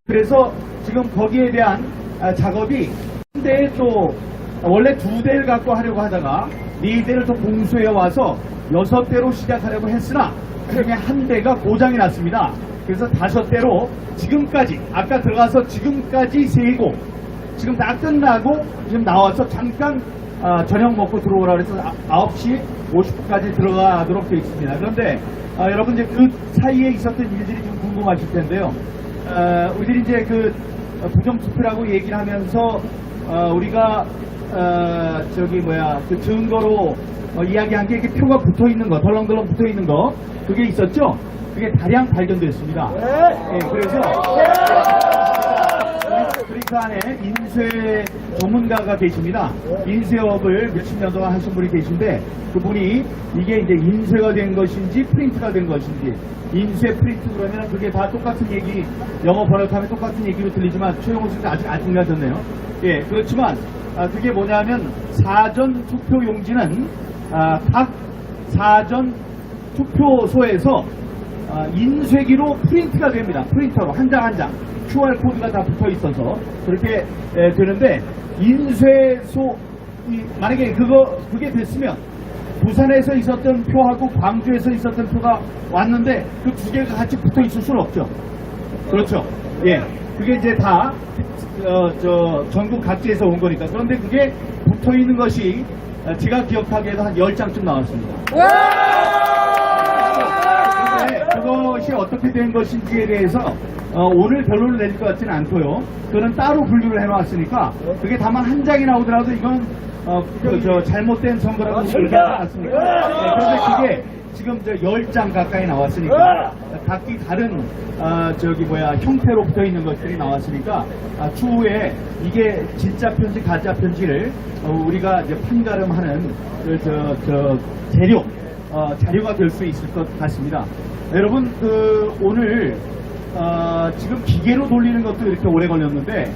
그래서 지금 거기에 대한 작업이 한 대에 또 원래 2대를 갖고 하려고 하다가 4대를 또 공수해 와서 6대로 시작하려고 했으나 그중에 한 대가 고장이 났습니다. 그래서 5대로 지금까지 아까 들어가서 지금까지 세고 지금 다 끝나고 지금 나와서 잠깐 저녁 먹고 들어오라 그래서 9시 50분까지 들어가도록 되어 있습니다. 그런데 여러분 이제 그 사이에 있었던 일들이 좀 궁금하실 텐데요. 우리들이 이제 그 부정투표라고 얘기를 하면서 우리가 그 증거로 이야기한 게 이렇게 표가 붙어 있는 거, 덜렁덜렁 붙어 있는 거, 그게 있었죠? 그게 다량 발견됐습니다. 네, 그래서 그러니까 안에 인쇄 전문가가 계십니다. 인쇄업을 몇십 년 동안 하신 분이 계신데 그분이 이게 이제 인쇄가 된 것인지 프린트가 된 것인지 인쇄 프린트 그러면 그게 다 똑같은 얘기 영어 번역하면 똑같은 얘기로 들리지만 최용호 씨는 아직 안 틀려졌네요. 예, 그렇지만 그게 뭐냐면 사전 투표 용지는 각 사전 투표소에서 인쇄기로 프린트가 됩니다. 프린터로 한 장 한 장 QR 코드가 다 붙어 있어서 그렇게 되는데 인쇄소 만약에 그게 됐으면 부산에서 있었던 표하고 광주에서 있었던 표가 왔는데 그 2개가 같이 붙어 있을 수는 없죠. 그렇죠. 예, 그게 이제 다 전국 각지에서 온 거니까. 그런데 그게 붙어 있는 것이 제가 기억하기에도 한 10장쯤 나왔습니다. 그것이 어떻게 된 것인지에 대해서 오늘 결론을 내릴 것 같지는 않고요. 그거는 따로 분류를 해놨으니까 그게 다만 한 장이 나오더라도 이건 잘못된 선거라고 보지 않습니까? 네, 그런데 그게 지금 10장 가까이 나왔으니까 각기 다른 형태로 붙어 있는 것들이 나왔으니까 추후에 이게 진짜 편지 가짜 편지를 우리가 이제 판가름하는 자료가 될 수 있을 것 같습니다. 여러분 오늘 지금 기계로 돌리는 것도 이렇게 오래 걸렸는데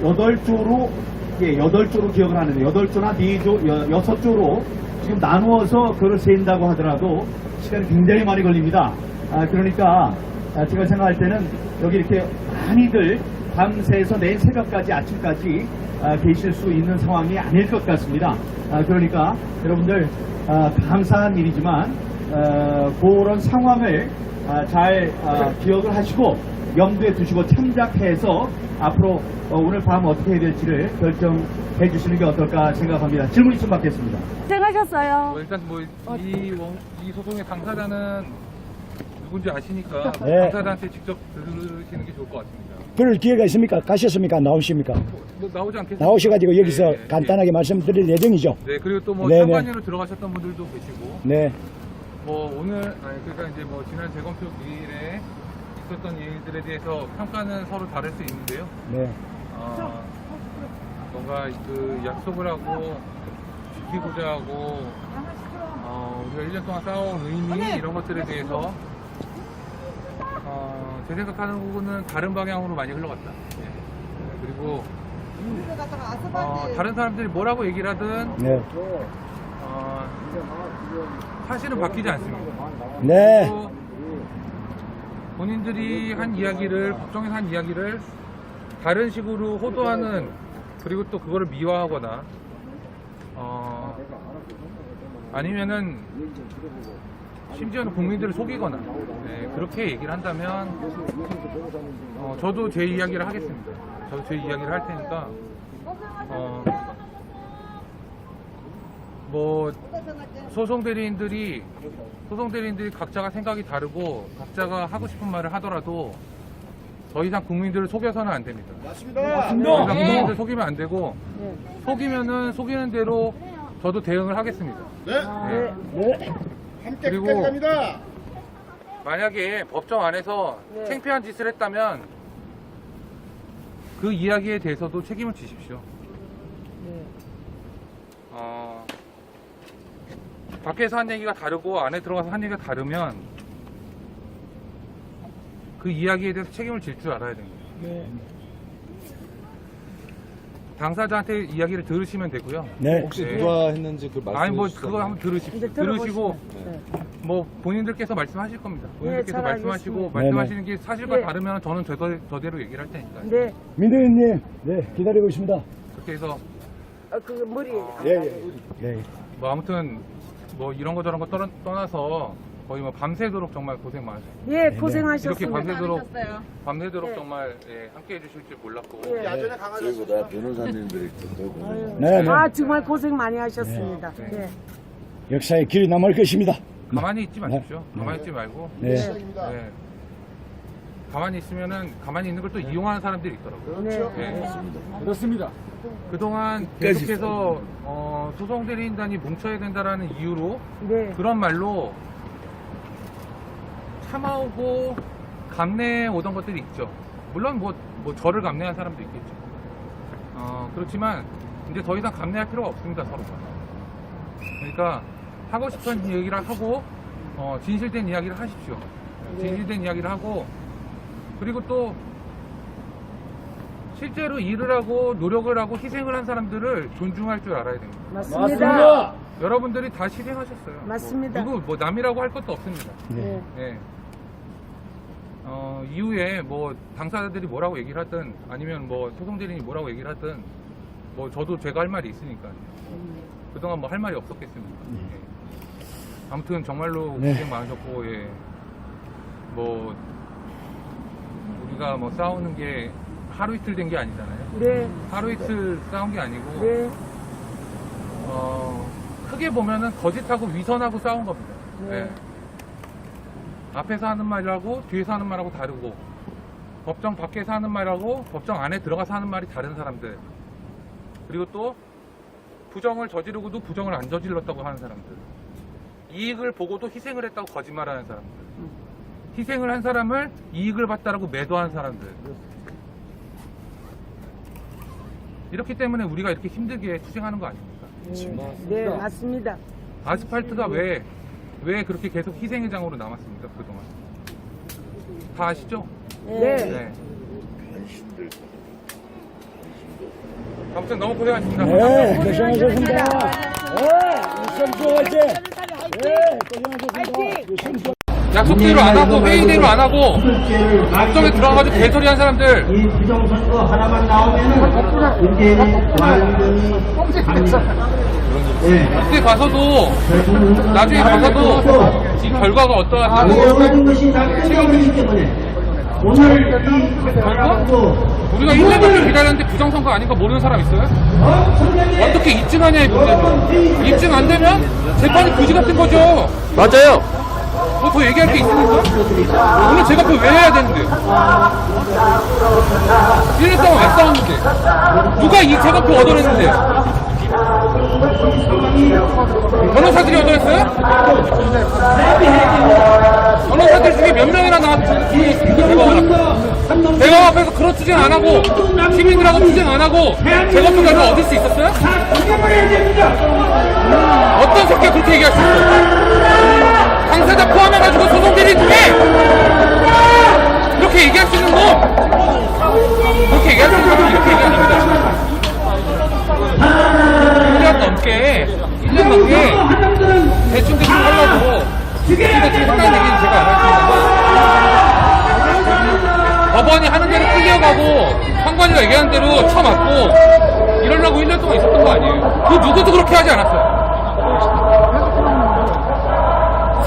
8조로 기억을 하는데 8조나 6조로 지금 나누어서 그걸 센다고 하더라도 시간이 굉장히 많이 걸립니다. 그러니까 제가 생각할 때는 여기 이렇게 많이들 밤새서 내일 새벽까지 아침까지 계실 수 있는 상황이 아닐 것 같습니다. 그러니까 여러분들 감사한 일이지만 그런 상황을 잘 기억을 하시고 염두에 두시고 참작해서 앞으로 오늘 밤 어떻게 해야 될지를 결정해 주시는 게 어떨까 생각합니다. 질문 있으면 받겠습니다. 고생하셨어요. 일단 이 소송의 당사자는 누군지 아시니까 네. 당사자한테 직접 들으시는 게 좋을 것 같습니다. 그럴 기회가 있습니까? 가셨습니까? 나오십니까? 뭐 나오지 않겠습니까? 나오셔가지고 여기서 네, 간단하게 말씀드릴 예정이죠. 네, 그리고 또 뭐 네, 참관인으로 들어가셨던 분들도 계시고, 네. 뭐 그러니까 이제 뭐 지난 재검표 기일에 있었던 일들에 대해서 평가는 서로 다를 수 있는데요. 네. 뭔가 그 약속을 하고 지키고자 하고 우리가 1년 동안 쌓아온 의미 이런 것들에 대해서 제 생각하는 부분은 다른 방향으로 많이 흘러갔다. 예. 그리고 다른 사람들이 뭐라고 얘기를 하든 네. 사실은 바뀌지 않습니다. 네. 그리고 본인들이 한 이야기를 법정에서 한 이야기를 다른 식으로 호도하는 그리고 또 그거를 미화하거나 아니면은 심지어는 국민들을 속이거나 그렇게 얘기를 한다면 저도 제 이야기를 하겠습니다. 저도 제 이야기를 할 테니까 뭐 소송 대리인들이 각자가 생각이 다르고 각자가 하고 싶은 말을 하더라도 더 이상 국민들을 속여서는 안 됩니다. 맞습니다. 더 이상 국민들을 속이면 안 되고 속이면은 속이는 대로 저도 대응을 하겠습니다. 네. 함께 그리고 끝까지 갑니다. 만약에 법정 안에서 창피한 짓을 했다면 그 이야기에 대해서도 책임을 지십시오. 밖에서 한 얘기가 다르고 안에 들어가서 한 얘기가 다르면 그 이야기에 대해서 책임을 질 줄 알아야 됩니다. 당사자한테 이야기를 들으시면 되고요. 네. 혹시 네. 누가 했는지 그 말씀해 아니 뭐 주시죠. 그거 한번 들으시고 들으시고 뭐 본인들께서 말씀하실 겁니다. 본인들께서 잘 말씀하시고 알겠습니다. 말씀하시는 게 사실과 네. 다르면 저는 저대로 얘기를 할 테니까요. 네. 민대리님, 네, 기다리고 있습니다. 그렇게 해서 그 머리. 예. 뭐 아무튼 뭐 이런 거 저런 거 떠나서 거의 뭐 밤새도록 정말 고생 많으셨어요. 예, 이렇게 고생하셨습니다. 밤새도록 정말 함께 해주실 줄 몰랐고 그리고 다 변호사님들이 있고 네, 네. 아, 정말 고생 많이 하셨습니다. 네. 네. 역사의 길이 남을 것입니다. 가만히 있지 마십시오. 네. 가만히 있지 말고 네. 네. 가만히 있으면은 가만히 있는 걸 또 이용하는 사람들이 있더라고요. 네. 그렇습니다. 그동안 계속해서 소송 대리인단이 뭉쳐야 된다라는 이유로 네. 그런 말로 참아오고 감내해 오던 것들이 있죠. 물론 뭐 저를 감내한 사람도 있겠죠. 그렇지만 이제 더 이상 감내할 필요가 없습니다, 서로가. 그러니까 하고 싶은 얘기를 하고 진실된 이야기를 하십시오. 진실된 이야기를 하고 그리고 또 실제로 일을 하고 노력을 하고 희생을 한 사람들을 존중할 줄 알아야 됩니다. 맞습니다. 여러분들이 다 희생하셨어요. 맞습니다. 누구 뭐 남이라고 할 것도 없습니다. 네. 네. 이후에 뭐 당사자들이 뭐라고 얘기를 하든 아니면 뭐 소송대리인이 뭐라고 얘기를 하든 뭐 저도 제가 할 말이 있으니까 그동안 뭐 할 말이 없었겠습니까. 예. 아무튼 정말로 네. 고생 많으셨고 예. 뭐 우리가 뭐 싸우는 게 하루 이틀 된 게 아니잖아요. 네. 하루 이틀 싸운 게 아니고 네. 크게 보면은 거짓하고 위선하고 싸운 겁니다. 네. 예. 앞에서 하는 말하고 뒤에서 하는 말하고 다르고 법정 밖에서 하는 말하고 법정 안에 들어가서 하는 말이 다른 사람들 그리고 또 부정을 저지르고도 부정을 안 저질렀다고 하는 사람들 이익을 보고도 희생을 했다고 거짓말하는 사람들 희생을 한 사람을 이익을 봤다라고 매도한 사람들 이렇기 때문에 우리가 이렇게 힘들게 투쟁하는 거 아닙니까? 네, 맞습니다. 아스팔트가 왜 그렇게 계속 희생의 장으로 남았습니까, 그동안? 다 아시죠? 네. 네. 아무튼 너무 고생하셨습니다. 네, 고생하셨습니다. 네, 선수 화이팅! 네, 고생하셨습니다. 약속대로 안 하고, 회의대로 안 하고, 법정에 들어가가지고 개소리 한 사람들, 이 부정선거 하나만 나오면은 이제 완전히 그때 가서도, 나중에 가서도, 이 결과가 어떠하다. 모든 것이 다 끝나버리기 때문에 오늘 이 결과도 우리가 1년 정도 기다렸는데 부정선거 아닌 거 모르는 사람 있어요? 어떻게 입증하냐, 이 문제는. 입증 안 되면 재판이 그지 같은 거죠. 맞아요. 뭐 더 얘기할 게 있습니까? 오늘 제가 그걸 왜 해야 되는데? 1년 동안 왜 싸웠는데? 누가 이 제거표 얻어냈는데? 변호사들이 얻어냈어요? 변호사들 중에 몇 명이나 나와서 대법 앞에서 그런 투쟁 안 하고 시민들하고 투쟁 안 하고 제거표 결과 얻을 수 있었어요? 어떤 새끼가 그렇게 얘기할 수 있어? 당사자 포함해가지고 소송대리인 중에 이렇게 얘기할 수 있는 놈 그렇게 얘기할 수 있는 놈은 이렇게 얘기합니다. 1년 넘게 대충 하려고 대충 했다는 얘기는 제가 안 했습니다. 법원이 하는 대로 끌려가고 판관이가 얘기하는 대로 쳐맞고 이러려고 1년 동안 있었던 거 아니에요. 그 누구도 그렇게 하지 않았어요.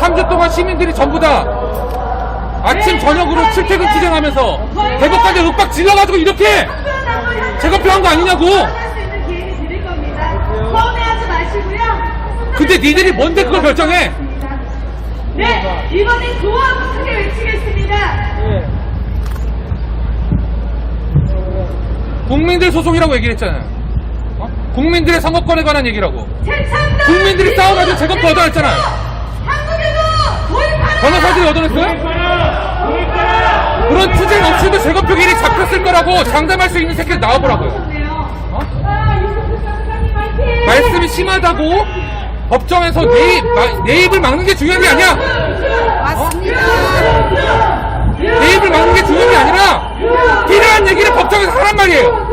3주 동안 시민들이 전부 다 아침 저녁으로 출퇴근 투쟁하면서 대법관들 윽박 질러가지고 이렇게 제거표 한 거 아니냐고. 근데 니들이 뭔데 그걸 결정해? 네, 이번엔 구호하고 크게 외치겠습니다. 국민들 소송이라고 얘기를 했잖아요. 국민들의 선거권에 관한 얘기라고. 국민들이 싸워가지고 제거표 얻어냈잖아요. 변호사들이 얻어냈어요? 그런 투쟁 없이도 제거표길이 잡혔을 거라고 장담할 수 있는 새끼들 나와보라고요. 말씀이 심하다고 법정에서 내 입을 막는 게 중요한 게 아니야. 맞습니다. 내 입을 막는 게 중요한 게 아니라 필요한 얘기를 법정에서 하란 말이에요.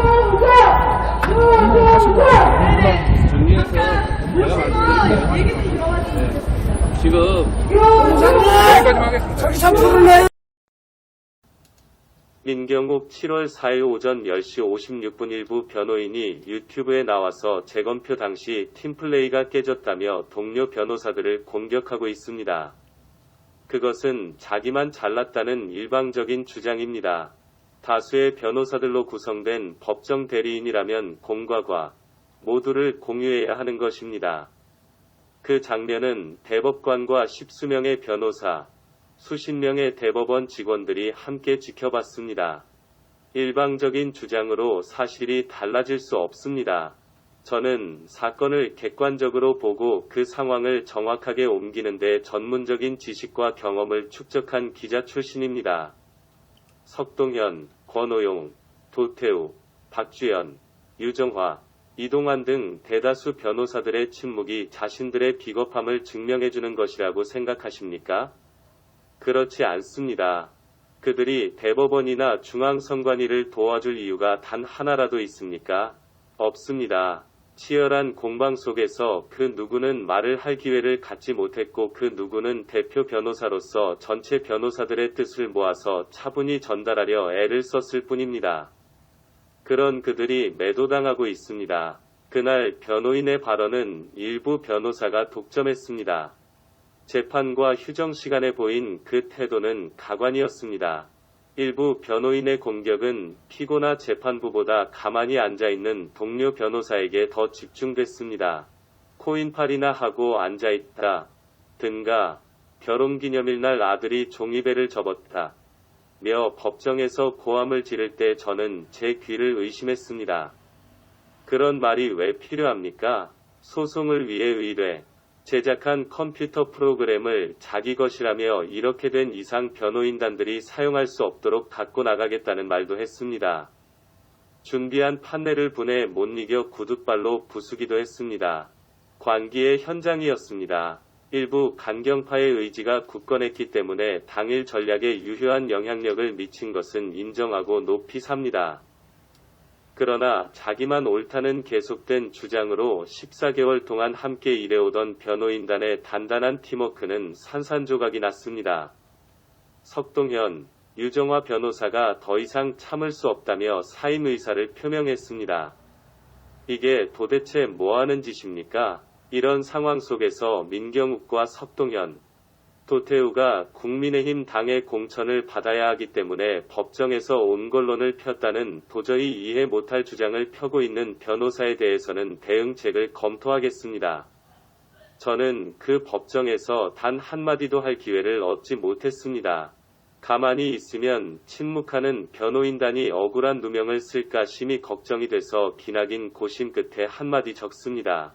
민경욱 7월 4일 오전 10시 56분 일부 변호인이 유튜브에 나와서 재검표 당시 팀플레이가 깨졌다며 동료 변호사들을 공격하고 있습니다. 그것은 자기만 잘났다는 일방적인 주장입니다. 다수의 변호사들로 구성된 법정 대리인이라면 공과 과 모두를 공유해야 하는 것입니다. 그 장면은 대법관과 십수명의 변호사, 수십 명의 대법원 직원들이 함께 지켜봤습니다. 일방적인 주장으로 사실이 달라질 수 없습니다. 저는 사건을 객관적으로 보고 그 상황을 정확하게 옮기는 데 전문적인 지식과 경험을 축적한 기자 출신입니다. 석동현, 권오용, 도태우, 박주연, 유정화, 이동환 등 대다수 변호사들의 침묵이 자신들의 비겁함을 증명해주는 것이라고 생각하십니까? 그렇지 않습니다. 그들이 대법원이나 중앙선관위를 도와줄 이유가 단 하나라도 있습니까? 없습니다. 치열한 공방 속에서 그 누구는 말을 할 기회를 갖지 못했고 그 누구는 대표 변호사로서 전체 변호사들의 뜻을 모아서 차분히 전달하려 애를 썼을 뿐입니다. 그런 그들이 매도당하고 있습니다. 그날 변호인의 발언은 일부 변호사가 독점했습니다. 재판과 휴정 시간에 보인 그 태도는 가관이었습니다. 일부 변호인의 공격은 피고나 재판부보다 가만히 앉아있는 동료 변호사에게 더 집중됐습니다. 코인팔이나 하고 앉아있다. 든가 결혼기념일 날 아들이 종이배를 접었다. 며 법정에서 고함을 지를 때 저는 제 귀를 의심했습니다. 그런 말이 왜 필요합니까? 소송을 위해 의뢰, 제작한 컴퓨터 프로그램을 자기 것이라며 이렇게 된 이상 변호인단들이 사용할 수 없도록 갖고 나가겠다는 말도 했습니다. 준비한 판넬을 분해 못 이겨 구둣발로 부수기도 했습니다. 관기의 현장이었습니다. 일부 강경파의 의지가 굳건했기 때문에 당일 전략에 유효한 영향력을 미친 것은 인정하고 높이 삽니다. 그러나 자기만 옳다는 계속된 주장으로 14개월 동안 함께 일해오던 변호인단의 단단한 팀워크는 산산조각이 났습니다. 석동현, 유정화 변호사가 더 이상 참을 수 없다며 사임 의사를 표명했습니다. 이게 도대체 뭐하는 짓입니까? 이런 상황 속에서 민경욱과 석동현, 도태우가 국민의힘 당의 공천을 받아야 하기 때문에 법정에서 온걸론을 폈다는 도저히 이해 못할 주장을 펴고 있는 변호사에 대해서는 대응책을 검토하겠습니다. 저는 그 법정에서 단 한마디도 할 기회를 얻지 못했습니다. 가만히 있으면 침묵하는 변호인단이 억울한 누명을 쓸까 심히 걱정이 돼서 기나긴 고심 끝에 한마디 적습니다.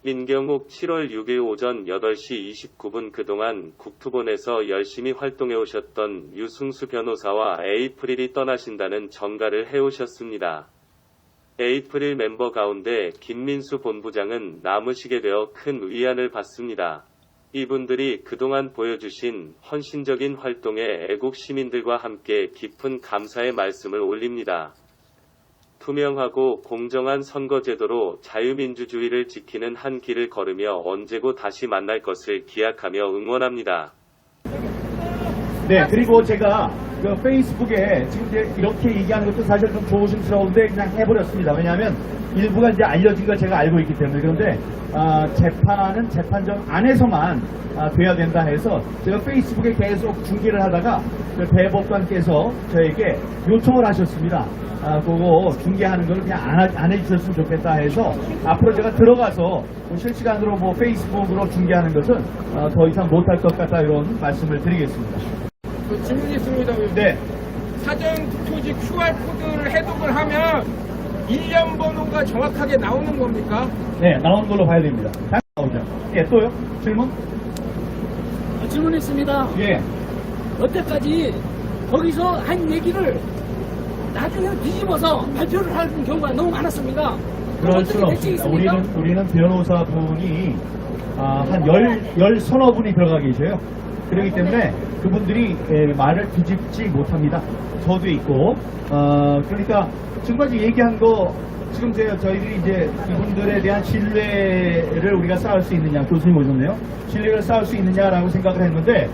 민경욱 7월 6일 오전 8시 29분 그동안 국토본에서 열심히 활동해 오셨던 유승수 변호사와 에이프릴이 떠나신다는 전가를 해오셨습니다. 에이프릴 멤버 가운데 김민수 본부장은 남으시게 되어 큰 위안을 받습니다. 이분들이 그동안 보여주신 헌신적인 활동에 애국 시민들과 함께 깊은 감사의 말씀을 올립니다. 투명하고 공정한 선거제도로 자유민주주의를 지키는 한 길을 걸으며 언제고 다시 만날 것을 기약하며 응원합니다. 네, 그리고 제가 그 페이스북에 지금 이제 이렇게 얘기하는 것도 사실 좀 조심스러운데 그냥 해버렸습니다. 왜냐하면 일부가 이제 알려진 걸 제가 알고 있기 때문에. 그런데 재판은 재판정 안에서만 돼야 된다 해서 제가 페이스북에 계속 중계를 하다가 그 대법관께서 저에게 요청을 하셨습니다. 그거 중계하는 걸 그냥 안 해주셨으면 좋겠다 해서 앞으로 제가 들어가서 실시간으로 뭐 페이스북으로 중계하는 것은 더 이상 못할 것 같다 이런 말씀을 드리겠습니다. 질문이 있습니다. 네. 사전 투표지 QR코드를 해독을 하면 일련 번호가 정확하게 나오는 겁니까? 네, 나오는 걸로 봐야 됩니다. 나오죠. 예, 또요? 질문? 질문 있습니다. 예. 여태까지 거기서 한 얘기를 나중에 뒤집어서 발표를 하는 경우가 너무 많았습니다. 그럴 수는 없습니다. 우리는 변호사분이 한 열 서너 분이 들어가 계셔요. 그렇기 때문에 그분들이 말을 뒤집지 못합니다. 저도 있고, 그러니까 지금까지 얘기한 거 지금 저희들이 이제 이분들에 대한 신뢰를 우리가 쌓을 수 있느냐, 교수님 오셨네요. 신뢰를 쌓을 수 있느냐라고 생각을 했는데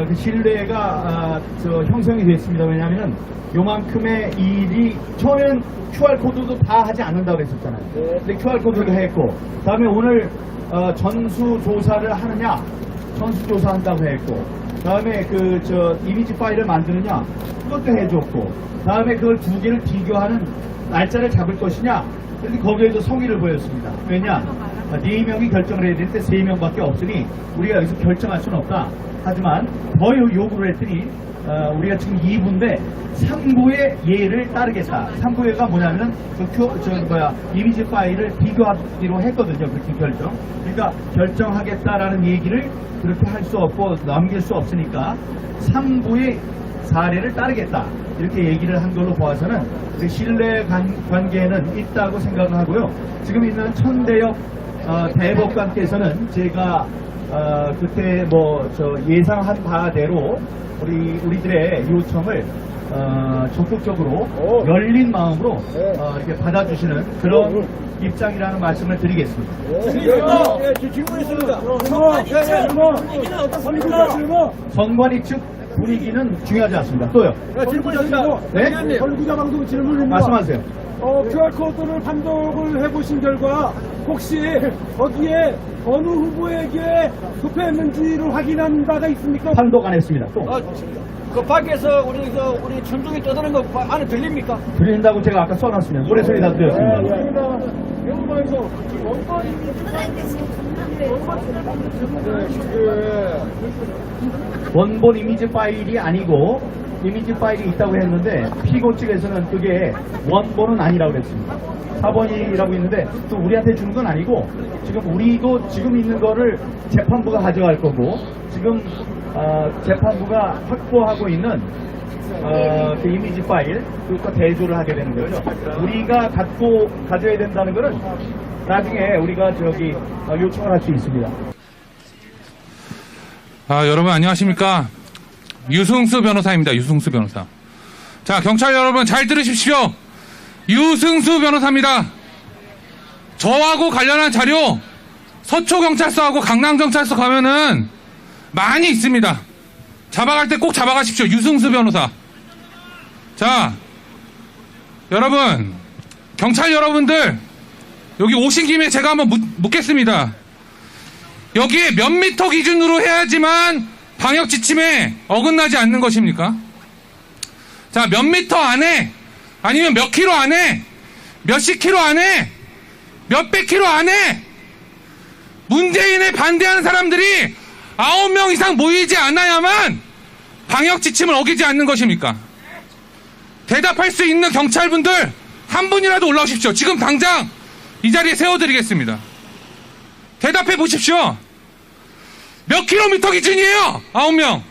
그 신뢰가 형성이 됐습니다. 왜냐하면 요만큼의 일이 처음에는 QR코드도 다 하지 않는다고 했었잖아요. 근데 QR코드도 했고, 다음에 오늘 전수조사를 하느냐, 전수조사한다고 했고, 다음에 이미지 파일을 만드느냐, 그것도 해줬고, 다음에 그걸 두 개를 비교하는 날짜를 잡을 것이냐, 그런데 거기에도 성의를 보였습니다. 왜냐? 4명이 결정을 해야 되는데 3명밖에 없으니 우리가 여기서 결정할 수는 없다. 하지만 더 요구를 했더니 우리가 지금 2부인데 3부의 예를 따르겠다. 3부가 뭐냐면은 이미지 파일을 비교하기로 했거든요. 그렇게 결정. 그러니까 결정하겠다라는 얘기를 그렇게 할 수 없고 넘길 수 없으니까 3부의 사례를 따르겠다. 이렇게 얘기를 한 걸로 보아서는 신뢰 관계는 있다고 생각을 하고요. 지금 있는 천대엽 대법관께서는 제가 그때 예상한 바대로 우리들의 요청을 적극적으로 열린 마음으로 이렇게 받아주시는 그런 입장이라는 말씀을 드리겠습니다. 질문했습니다. 선관위 측 분위기는 중요하지 않습니다. 또요. 질문했습니다. 네? 설구자방도 질문입니다. 말씀하세요. QR코드를 판독을 해보신 결과 혹시 거기에 어느 후보에게 투표했는지를 확인한 바가 있습니까? 판독 안 했습니다. 또 그 밖에서 우리 천둥이 떠드는 거 안에 들립니까? 들린다고 제가 아까 써놨습니다. 노래 소리 다 들렸습니다. 영광에서 원본 이미지 파일이 아니고 이미지 파일이 있다고 했는데 피고 측에서는 그게 원본은 아니라고 그랬습니다. 4번이라고 있는데 또 우리한테 주는 건 아니고 지금 우리도 지금 있는 거를 재판부가 가져갈 거고 지금 재판부가 확보하고 있는 그 이미지 파일 그것과 대조를 하게 되는 거죠. 우리가 가져야 된다는 거는 나중에 우리가 요청을 할 수 있습니다. 여러분 안녕하십니까? 유승수 변호사입니다. 유승수 변호사. 자, 경찰 여러분 잘 들으십시오. 유승수 변호사입니다. 저하고 관련한 자료 서초경찰서하고 강남경찰서 가면은 많이 있습니다. 잡아갈 때 꼭 잡아가십시오. 유승수 변호사. 자, 여러분, 경찰 여러분들 여기 오신 김에 제가 한번 묻겠습니다. 여기에 몇 미터 기준으로 해야지만 방역 지침에 어긋나지 않는 것입니까? 자, 몇 미터 안에 아니면 몇 킬로 안에 몇십 킬로 안에 몇백 킬로 안에 문재인에 반대하는 사람들이 9명 이상 모이지 않아야만 방역 지침을 어기지 않는 것입니까? 대답할 수 있는 경찰분들 한 분이라도 올라오십시오. 지금 당장 이 자리에 세워드리겠습니다. 대답해 보십시오. 몇 킬로미터 기준이에요? 9명.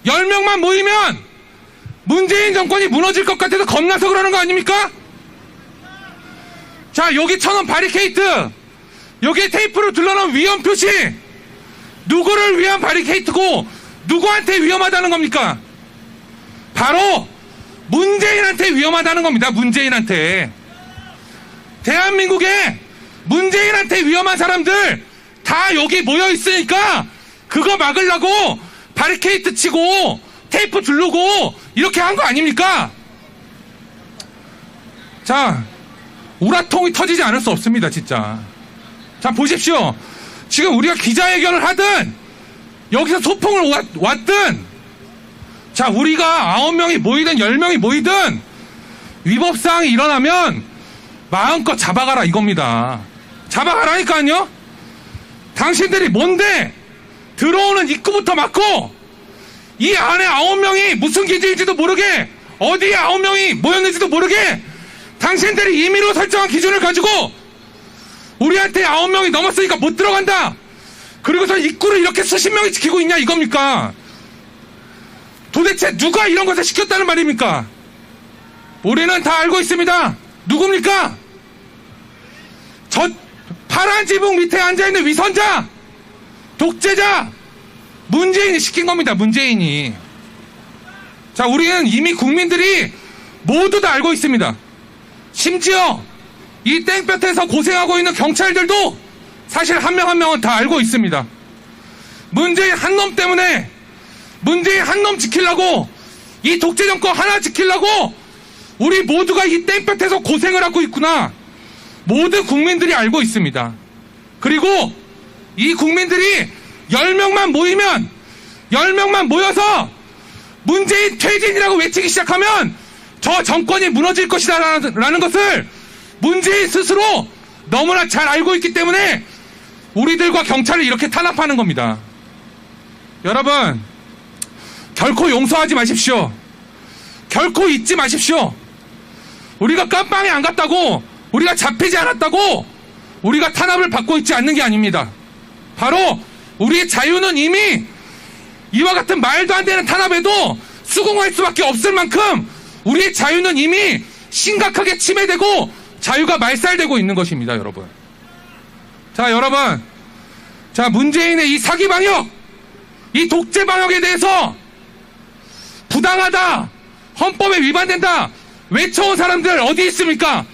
10명만 모이면 문재인 정권이 무너질 것 같아서 겁나서 그러는 거 아닙니까? 자, 여기 1000원 바리케이트, 여기에 테이프로 둘러놓은 위험 표시, 누구를 위한 바리케이트고 누구한테 위험하다는 겁니까? 바로 문재인한테 위험하다는 겁니다. 문재인한테. 대한민국에 문재인한테 위험한 사람들 다 여기 모여 있으니까 그거 막으려고 바리케이트 치고 테이프 두르고 이렇게 한 거 아닙니까? 자, 우라통이 터지지 않을 수 없습니다. 진짜. 자, 보십시오. 지금 우리가 기자회견을 하든 여기서 소풍을 왔든 자, 우리가 9명이 모이든 10명이 모이든 위법사항이 일어나면 마음껏 잡아가라 이겁니다. 잡아가라니까요. 당신들이 뭔데 들어오는 입구부터 막고 이 안에 9명이 무슨 기준인지도 모르게 어디에 9명이 모였는지도 모르게 당신들이 임의로 설정한 기준을 가지고 우리한테 9명이 넘었으니까 못 들어간다. 그리고서 입구를 이렇게 수십 명이 지키고 있냐 이겁니까? 도대체 누가 이런 것을 시켰다는 말입니까? 우리는 다 알고 있습니다. 누굽니까? 저 파란 지붕 밑에 앉아있는 위선자, 독재자, 문재인이 시킨 겁니다. 문재인이. 자, 우리는 이미 국민들이 모두 다 알고 있습니다. 심지어 이 땡볕에서 고생하고 있는 경찰들도 사실 한 명 한 명은 다 알고 있습니다. 문재인 한 놈 때문에, 문재인 한 놈 지키려고, 이 독재 정권 하나 지키려고 우리 모두가 이 땡볕에서 고생을 하고 있구나. 모든 국민들이 알고 있습니다. 그리고 이 국민들이 10명만 모이면, 10명만 모여서 문재인 퇴진이라고 외치기 시작하면 저 정권이 무너질 것이다 라는 것을 문재인 스스로 너무나 잘 알고 있기 때문에 우리들과 경찰을 이렇게 탄압하는 겁니다. 여러분, 결코 용서하지 마십시오. 결코 잊지 마십시오. 우리가 깜빵에 안 갔다고, 우리가 잡히지 않았다고 우리가 탄압을 받고 있지 않는 게 아닙니다. 바로 우리의 자유는 이미 이와 같은 말도 안 되는 탄압에도 수긍할 수밖에 없을 만큼 우리의 자유는 이미 심각하게 침해되고 자유가 말살되고 있는 것입니다, 여러분. 자, 여러분. 자, 문재인의 이 사기 방역, 이 독재 방역에 대해서 부당하다, 헌법에 위반된다 외쳐온 사람들 어디 있습니까?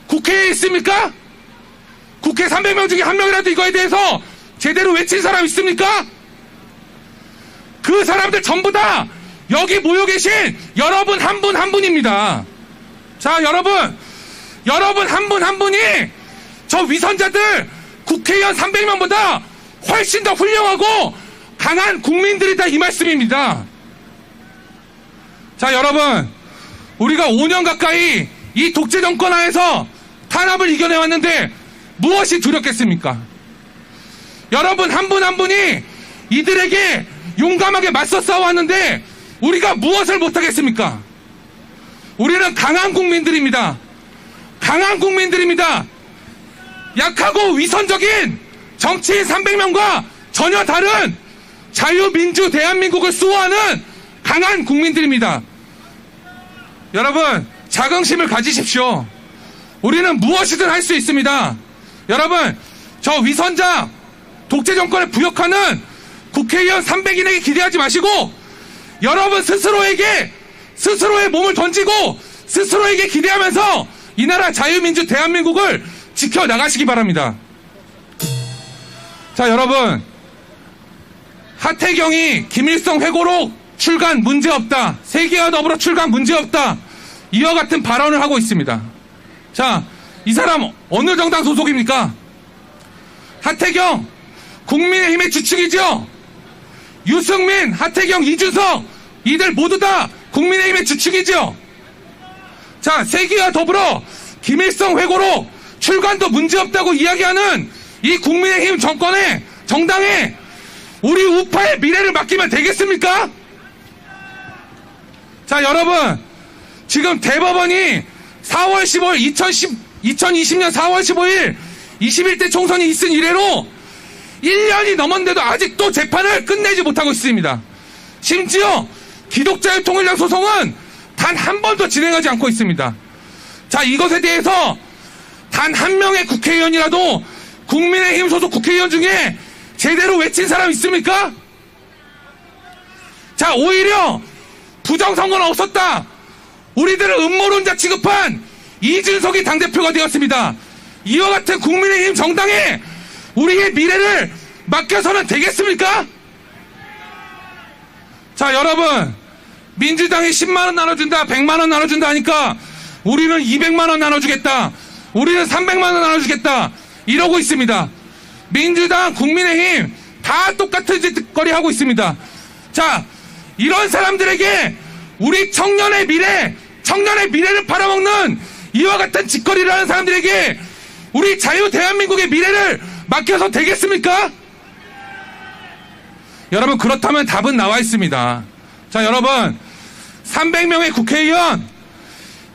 국회에 있습니까? 국회 300명 중에 한 명이라도 이거에 대해서 제대로 외친 사람 있습니까? 그 사람들 전부 다 여기 모여 계신 여러분 한 분 한 분입니다. 자, 여러분 한 분 한 분이 저 위선자들 국회의원 300명보다 훨씬 더 훌륭하고 강한 국민들이다, 이 말씀입니다. 자, 여러분, 우리가 5년 가까이 이 독재 정권 하에서 탄압을 이겨내왔는데 무엇이 두렵겠습니까? 여러분 한 분 한 분이 이들에게 용감하게 맞서 싸워왔는데 우리가 무엇을 못하겠습니까? 우리는 강한 국민들입니다. 강한 국민들입니다. 약하고 위선적인 정치인 300명과 전혀 다른 자유민주 대한민국을 수호하는 강한 국민들입니다. 여러분, 자긍심을 가지십시오. 우리는 무엇이든 할 수 있습니다. 여러분, 저 위선자 독재 정권을 부역하는 국회의원 300인에게 기대하지 마시고 여러분 스스로에게 스스로의 몸을 던지고 스스로에게 기대하면서 이 나라 자유민주 대한민국을 지켜나가시기 바랍니다. 자, 여러분, 하태경이 김일성 회고록 출간 문제없다, 세계와 더불어 출간 문제없다, 이와 같은 발언을 하고 있습니다. 자, 이 사람 어느 정당 소속입니까? 하태경 국민의힘의 주축이죠. 유승민, 하태경, 이준석 이들 모두 다 국민의힘의 주축이죠. 자, 세계와 더불어 김일성 회고록 출간도 문제없다고 이야기하는 이 국민의힘 정권에, 정당에 우리 우파의 미래를 맡기면 되겠습니까? 자, 여러분, 지금 대법원이 4월 15일 2020년 4월 15일 21대 총선이 있은 이래로 1년이 넘었는데도 아직도 재판을 끝내지 못하고 있습니다. 심지어 기독자유 통일당 소송은 단 한 번도 진행하지 않고 있습니다. 자, 이것에 대해서 단 한 명의 국회의원이라도 국민의힘 소속 국회의원 중에 제대로 외친 사람 있습니까? 자, 오히려 부정선거는 없었다, 우리들을 음모론자 취급한 이준석이 당대표가 되었습니다. 이와 같은 국민의힘 정당에 우리의 미래를 맡겨서는 되겠습니까? 자, 여러분, 민주당이 10만원 나눠준다, 100만원 나눠준다 하니까 우리는 200만원 나눠주겠다, 우리는 300만원 나눠주겠다 이러고 있습니다. 민주당, 국민의힘 다 똑같은 짓거리 하고 있습니다. 자, 이런 사람들에게 우리 청년의 미래를 팔아먹는 이와 같은 짓거리를 하는 사람들에게 우리 자유 대한민국의 미래를 맡겨서 되겠습니까? 여러분, 그렇다면 답은 나와 있습니다. 자, 여러분, 300명의 국회의원,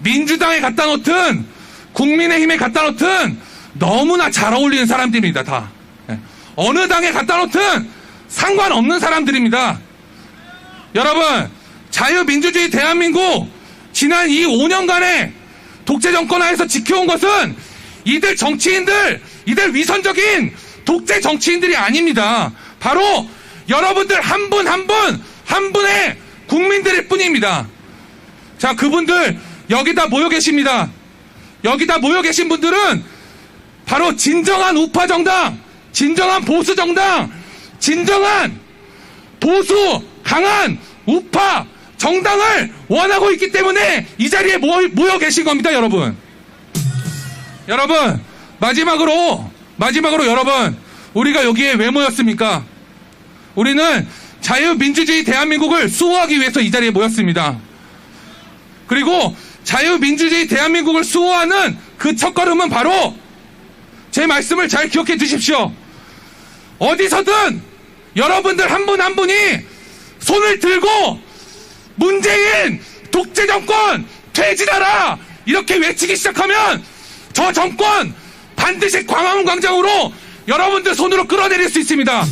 민주당에 갖다 놓든 국민의힘에 갖다 놓든 너무나 잘 어울리는 사람들입니다. 다 어느 당에 갖다 놓든 상관없는 사람들입니다. 여러분, 자유민주주의 대한민국 지난 이 5년간의 독재 정권 하에서 지켜온 것은 이들 정치인들, 이들 위선적인 독재 정치인들이 아닙니다. 바로 여러분들 한 분 한 분의 국민들일 뿐입니다. 자, 그분들 여기다 모여 계십니다. 여기다 모여 계신 분들은 바로 진정한 우파 정당, 진정한 보수 정당, 진정한 보수, 강한, 우파, 정당을 원하고 있기 때문에 이 자리에 모여 계신 겁니다, 여러분. 여러분, 마지막으로 여러분, 우리가 여기에 왜 모였습니까? 우리는 자유민주주의 대한민국을 수호하기 위해서 이 자리에 모였습니다. 그리고 자유민주주의 대한민국을 수호하는 그 첫걸음은 바로 제 말씀을 잘 기억해 주십시오. 어디서든 여러분들 한 분 한 분이 손을 들고 문재인 독재 정권 퇴진하라 이렇게 외치기 시작하면 저 정권 반드시 광화문 광장으로 여러분들 손으로 끌어내릴 수 있습니다.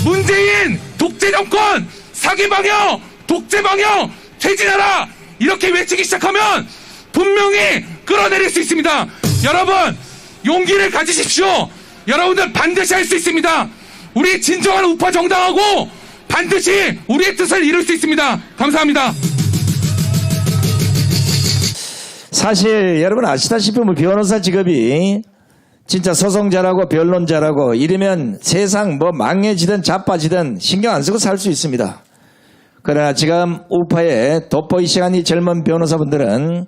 문재인 독재 정권 사기 방역 독재 방역 퇴진하라 이렇게 외치기 시작하면 분명히 끌어내릴 수 있습니다. 여러분 용기를 가지십시오. 여러분들 반드시 할 수 있습니다. 우리 진정한 우파 정당하고 반드시 우리의 뜻을 이룰 수 있습니다. 감사합니다. 사실 여러분 아시다시피 뭐 변호사 직업이 진짜 소송 잘하고 변론 잘하고 이러면 세상 뭐 망해지든 자빠지든 신경 안 쓰고 살 수 있습니다. 그러나 지금 우파에 돋보이시한 이 젊은 변호사분들은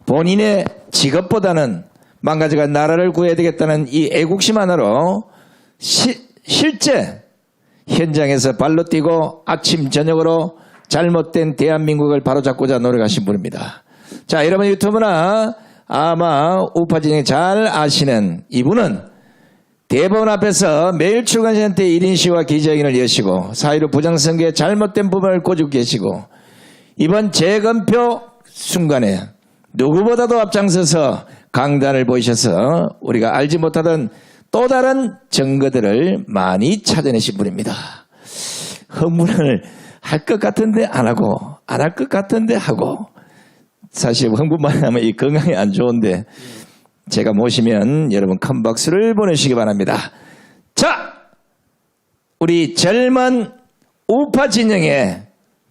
본인의 직업보다는 망가져간 나라를 구해야 되겠다는 이 애국심 하나로 실제 현장에서 발로 뛰고 아침 저녁으로 잘못된 대한민국을 바로잡고자 노력하신 분입니다. 자, 여러분 유튜브나 아마 우파 진영 잘 아시는 이분은 대법원 앞에서 매일 출근시간 때 1인 시위와 기자회견을 여시고 4.15 부정선거의 잘못된 부분을 꼬집고 계시고 이번 재검표 순간에 누구보다도 앞장서서 강단을 보이셔서 우리가 알지 못하던 또 다른 증거들을 많이 찾아내신 분입니다. 흥분을 할 것 같은데 안 하고 안 할 것 같은데 하고 사실 흥분만 하면 이 건강에 안 좋은데 제가 모시면 여러분 큰 박수를 보내시기 바랍니다. 자, 우리 젊은 우파 진영의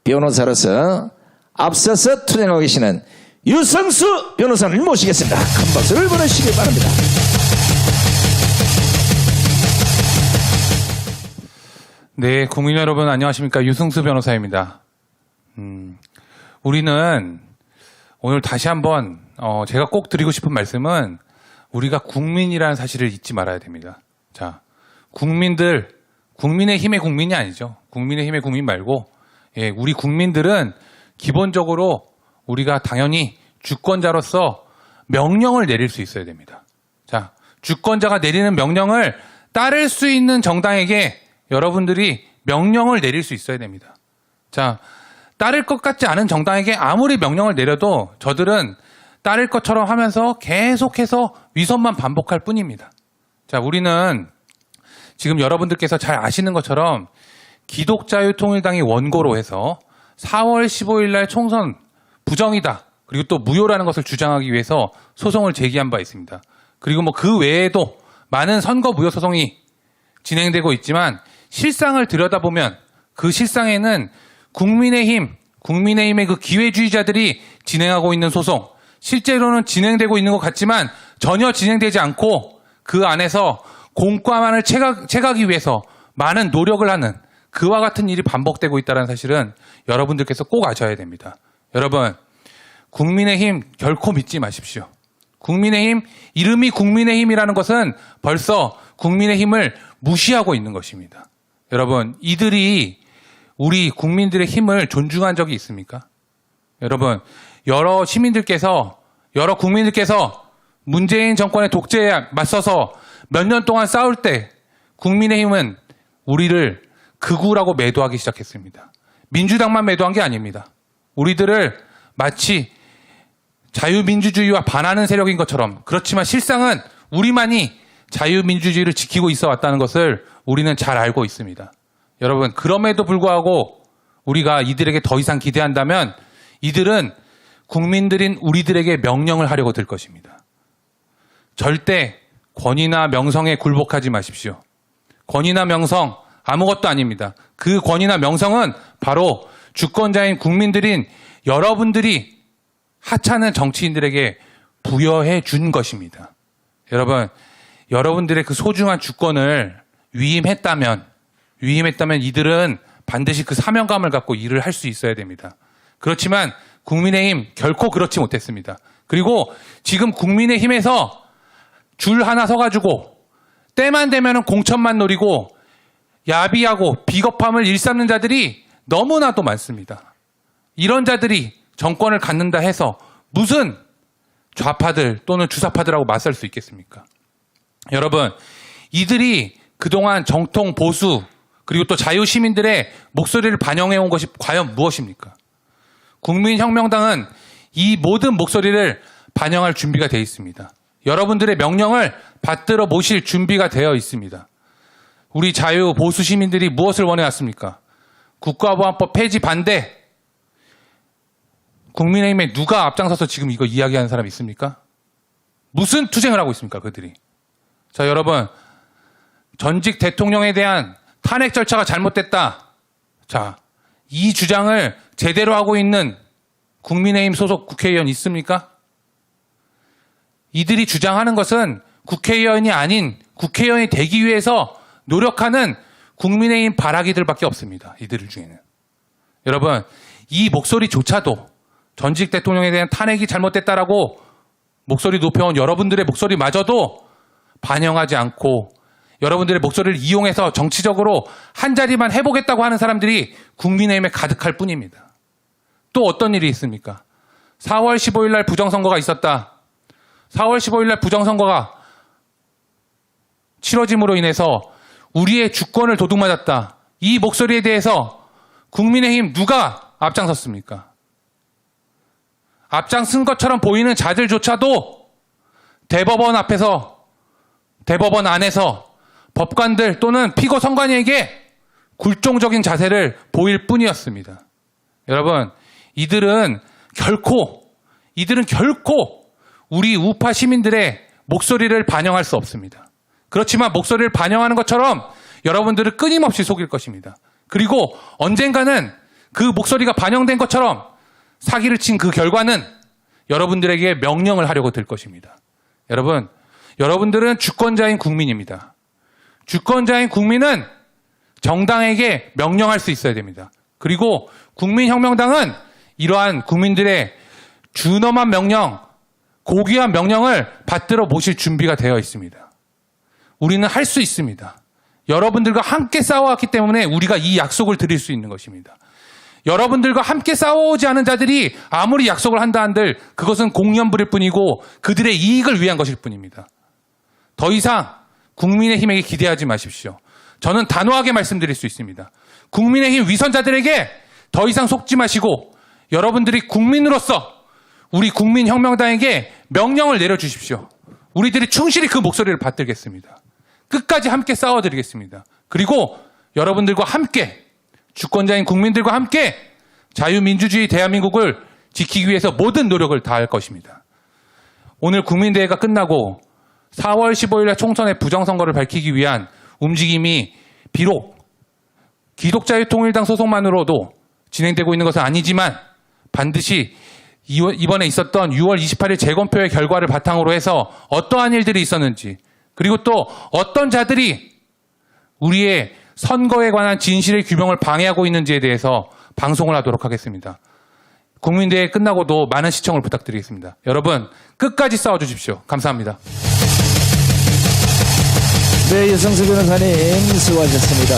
변호사로서 앞서서 투쟁하고 계시는 유성수 변호사를 모시겠습니다. 큰 박수를 보내시기 바랍니다. 네, 국민 여러분 안녕하십니까. 유승수 변호사입니다. 우리는 오늘 다시 한번 제가 꼭 드리고 싶은 말씀은 우리가 국민이라는 사실을 잊지 말아야 됩니다. 자, 국민의힘의 국민이 아니죠. 국민의힘의 국민 말고 우리 국민들은 기본적으로 우리가 당연히 주권자로서 명령을 내릴 수 있어야 됩니다. 자, 주권자가 내리는 명령을 따를 수 있는 정당에게 여러분들이 명령을 내릴 수 있어야 됩니다. 자, 따를 것 같지 않은 정당에게 아무리 명령을 내려도 저들은 따를 것처럼 하면서 계속해서 위선만 반복할 뿐입니다. 자, 우리는 지금 여러분들께서 잘 아시는 것처럼 기독자유통일당이 원고로 해서 4월 15일 날 총선 부정이다. 그리고 또 무효라는 것을 주장하기 위해서 소송을 제기한 바 있습니다. 그리고 뭐 그 외에도 많은 선거 무효 소송이 진행되고 있지만 실상을 들여다보면 그 실상에는 국민의힘의 그 기회주의자들이 진행하고 있는 소송, 실제로는 진행되고 있는 것 같지만 전혀 진행되지 않고 그 안에서 공과만을 채가기 위해서 많은 노력을 하는 그와 같은 일이 반복되고 있다는 사실은 여러분들께서 꼭 아셔야 됩니다. 여러분, 국민의힘 결코 믿지 마십시오. 국민의힘, 이름이 국민의힘이라는 것은 벌써 국민의힘을 무시하고 있는 것입니다. 여러분, 이들이 우리 국민들의 힘을 존중한 적이 있습니까? 여러분, 여러 국민들께서 문재인 정권의 독재에 맞서서 몇 년 동안 싸울 때 국민의힘은 우리를 극우라고 매도하기 시작했습니다. 민주당만 매도한 게 아닙니다. 우리들을 마치 자유민주주의와 반하는 세력인 것처럼, 그렇지만 실상은 우리만이 자유민주주의를 지키고 있어 왔다는 것을 우리는 잘 알고 있습니다. 여러분, 그럼에도 불구하고 우리가 이들에게 더 이상 기대한다면 이들은 국민들인 우리들에게 명령을 하려고 들 것입니다. 절대 권위나 명성에 굴복하지 마십시오. 권위나 명성 아무것도 아닙니다. 그 권위나 명성은 바로 주권자인 국민들인 여러분들이 하찮은 정치인들에게 부여해 준 것입니다. 여러분, 여러분들의 그 소중한 주권을 위임했다면 이들은 반드시 그 사명감을 갖고 일을 할 수 있어야 됩니다. 그렇지만 국민의힘 결코 그렇지 못했습니다. 그리고 지금 국민의힘에서 줄 하나 서가지고 때만 되면 공천만 노리고 야비하고 비겁함을 일삼는 자들이 너무나도 많습니다. 이런 자들이 정권을 갖는다 해서 무슨 좌파들 또는 주사파들하고 맞설 수 있겠습니까? 여러분, 이들이 그동안 정통 보수 그리고 또 자유시민들의 목소리를 반영해온 것이 과연 무엇입니까? 국민혁명당은 이 모든 목소리를 반영할 준비가 되어 있습니다. 여러분들의 명령을 받들어 모실 준비가 되어 있습니다. 우리 자유 보수 시민들이 무엇을 원해왔습니까? 국가보안법 폐지 반대. 국민의힘에 누가 앞장서서 지금 이거 이야기하는 사람 있습니까? 무슨 투쟁을 하고 있습니까, 그들이? 자, 여러분, 전직 대통령에 대한 탄핵 절차가 잘못됐다. 자, 이 주장을 제대로 하고 있는 국민의힘 소속 국회의원 있습니까? 이들이 주장하는 것은 국회의원이 아닌 국회의원이 되기 위해서 노력하는 국민의힘 바라기들밖에 없습니다. 이들 중에는. 여러분, 이 목소리조차도 전직 대통령에 대한 탄핵이 잘못됐다라고 목소리 높여온 여러분들의 목소리마저도 반영하지 않고 여러분들의 목소리를 이용해서 정치적으로 한 자리만 해보겠다고 하는 사람들이 국민의힘에 가득할 뿐입니다. 또 어떤 일이 있습니까? 4월 15일 날 부정선거가 있었다. 4월 15일 날 부정선거가 치러짐으로 인해서 우리의 주권을 도둑맞았다. 이 목소리에 대해서 국민의힘 누가 앞장섰습니까? 앞장선 것처럼 보이는 자들조차도 대법원 앞에서, 대법원 안에서 법관들 또는 피고 선관위에게 굴종적인 자세를 보일 뿐이었습니다. 여러분, 이들은 결코 우리 우파 시민들의 목소리를 반영할 수 없습니다. 그렇지만 목소리를 반영하는 것처럼 여러분들을 끊임없이 속일 것입니다. 그리고 언젠가는 그 목소리가 반영된 것처럼 사기를 친 그 결과는 여러분들에게 명령을 하려고 들 것입니다. 여러분, 여러분들은 주권자인 국민입니다. 주권자인 국민은 정당에게 명령할 수 있어야 됩니다. 그리고 국민혁명당은 이러한 국민들의 준엄한 명령, 고귀한 명령을 받들어 모실 준비가 되어 있습니다. 우리는 할 수 있습니다. 여러분들과 함께 싸워왔기 때문에 우리가 이 약속을 드릴 수 있는 것입니다. 여러분들과 함께 싸워오지 않은 자들이 아무리 약속을 한다 한들 그것은 공연부릴 뿐이고 그들의 이익을 위한 것일 뿐입니다. 더 이상 국민의힘에게 기대하지 마십시오. 저는 단호하게 말씀드릴 수 있습니다. 국민의힘 위선자들에게 더 이상 속지 마시고 여러분들이 국민으로서 우리 국민혁명당에게 명령을 내려주십시오. 우리들이 충실히 그 목소리를 받들겠습니다. 끝까지 함께 싸워드리겠습니다. 그리고 여러분들과 함께 주권자인 국민들과 함께 자유민주주의 대한민국을 지키기 위해서 모든 노력을 다할 것입니다. 오늘 국민대회가 끝나고 4월 15일 총선의 부정선거를 밝히기 위한 움직임이 비록 기독자유통일당 소속만으로도 진행되고 있는 것은 아니지만 반드시 이번에 있었던 6월 28일 재검표의 결과를 바탕으로 해서 어떠한 일들이 있었는지 그리고 또 어떤 자들이 우리의 선거에 관한 진실의 규명을 방해하고 있는지에 대해서 방송을 하도록 하겠습니다. 국민대회 끝나고도 많은 시청을 부탁드리겠습니다. 여러분 끝까지 싸워주십시오. 감사합니다. 네, 유성수 변호사님 수고하셨습니다.